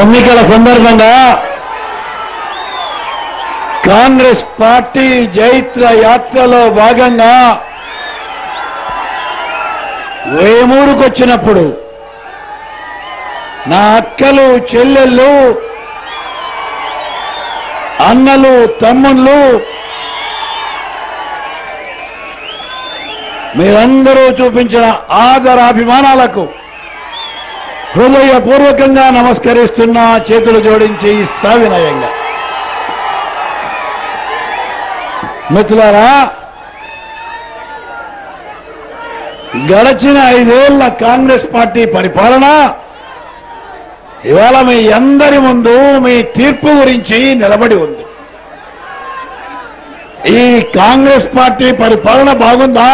ఎన్నికల సందర్భంగా కాంగ్రెస్ పార్టీ జైత్ర యాత్రలో భాగంగా వేమూరుకొచ్చినప్పుడు నా అక్కలు చెల్లెళ్ళు అన్నలు తమ్ముళ్ళు మీరందరూ చూపించిన ఆదరాభిమానాలకు హృదయపూర్వకంగా నమస్కరిస్తున్నా, చేతులు జోడించి సవినయంగా. మిత్రులారా, గడచిన 5 ఏళ్ల కాంగ్రెస్ పార్టీ పరిపాలన ఇవాళ మీ అందరి ముందు మీ తీర్పు గురించి నిలబడి ఉంది. ఈ కాంగ్రెస్ పార్టీ పరిపాలన బాగుందా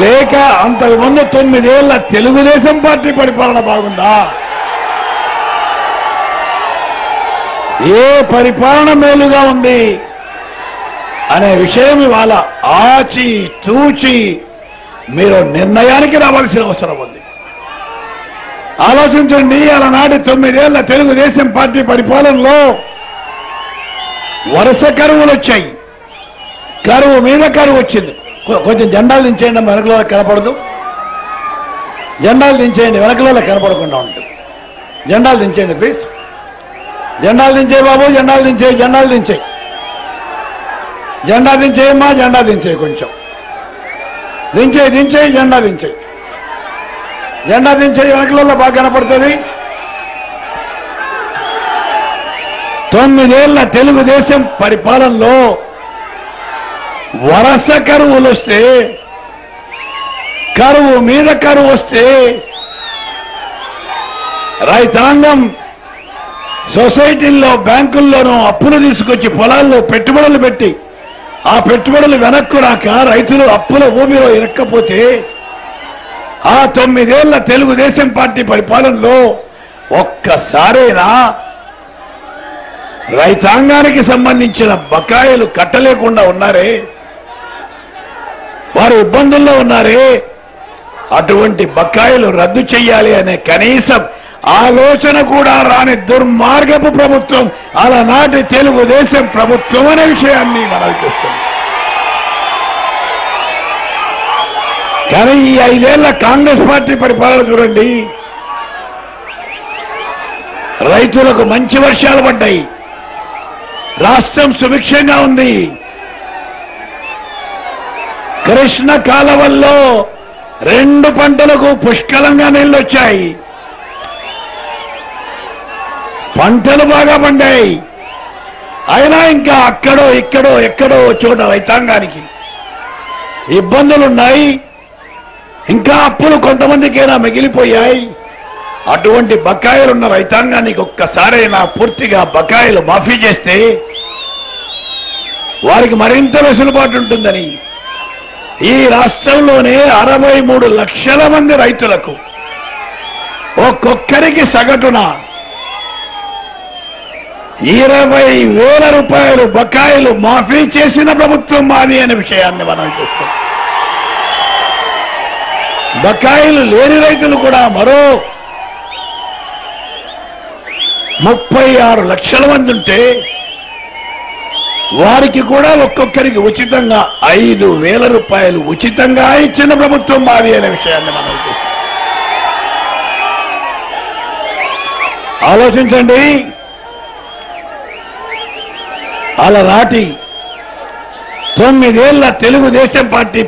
లేక అంతకుముందు 9 ఏళ్ల తెలుగుదేశం పార్టీ పరిపాలన బాగుందా? ఏ పరిపాలన మేలుగా ఉంది అనే విషయం ఇవాళ ఆచి తూచి మీరు నిర్ణయానికి రావాల్సిన అవసరం ఉంది. ఆలోచించండి, అలనాటి 9 ఏళ్ల తెలుగుదేశం పార్టీ పరిపాలనలో వరుస కరువులు వచ్చాయి. కరువు మీద కరువు వచ్చింది. కొంచెం జెండాలు దించేయండి, వెనకలో కనపడదు. జెండాలు దించేయండి, వెనకలో కనపడకుండా ఉంటుంది. జెండాలు దించేయండి ప్లీజ్. జెండాలు దించేయి బాబు, జెండాలు దించేయి, జెండాలు దించేయి, జెండా దించేయమ్మా, జెండా దించేయి, కొంచెం దించేయి, దించేయి, జెండా దించేయి, జెండా దించేయి, వెనకలో బాగా కనపడుతుంది. 9 ఏళ్ల తెలుగుదేశం పరిపాలనలో వరస కరువులు వస్తే, కరువు మీద కరువు వస్తే రైతాంగం సొసైటీల్లో బ్యాంకుల్లోనూ అప్పులు తీసుకొచ్చి పొలాల్లో పెట్టుబడులు పెట్టి ఆ పెట్టుబడులు వెనక్కు రాక రైతులు అప్పుల ఊబిలో ఇరక్కపోతే ఆ 9 ఏళ్ల తెలుగుదేశం పార్టీ పరిపాలనలో ఒక్కసారైనా రైతాంగానికి సంబంధించిన బకాయిలు కట్టలేకుండా ఉన్నారే, వారు ఇబ్బందుల్లో ఉన్నారే, అటువంటి బకాయిలు రద్దు చేయాలి అనే కనీసం ఆలోచన కూడా రాని దుర్మార్గపు ప్రభుత్వం అలనాటి తెలుగుదేశం ప్రభుత్వం అనే విషయాన్ని మనం చూస్తున్నాం. కానీ ఈ 5 ఏళ్ల కాంగ్రెస్ పార్టీ పరిపాలన చూడండి. రైతులకు మంచి వర్షాలు పడ్డాయి, రాష్ట్రం సుభిక్షంగా ఉంది. కృష్ణ కాలువల్లో 2 పంటలకు పుష్కలంగా నీళ్లు వచ్చాయి, పంటలు బాగా పండాయి. అయినా ఇంకా అక్కడో ఇక్కడో ఎక్కడో చోట రైతాంగానికి ఇబ్బందులున్నాయి. ఇంకా అప్పులు కొంతమందికైనా మిగిలిపోయాయి. అటువంటి బకాయిలున్న రైతాంగానికి ఒక్కసారైనా పూర్తిగా బకాయిలు మాఫీ చేస్తే వారికి మరింత వెసులుబాటు ఉంటుందని ఈ రాష్ట్రంలోనే 63 లక్షల మంది రైతులకు ఒక్కొక్కరికి సగటున 20,000 రూపాయలు బకాయిలు మాఫీ చేసిన ప్రభుత్వం మాది అనే విషయాన్ని మనం చూస్తాం. బకాయిలు లేని రైతులు కూడా మరో 36 లక్షల మంది ఉంటే వారికి కూడా ఒక్కొక్కరికి ఉచితంగా 5,000 రూపాయలు ఉచితంగా ఇచ్చిన ప్రభుత్వం మాది అనే విషయాన్ని మనం చూస్తాం. ఆలోచించండి, అలనాటి 9 ఏళ్ల తెలుగుదేశం పార్టీ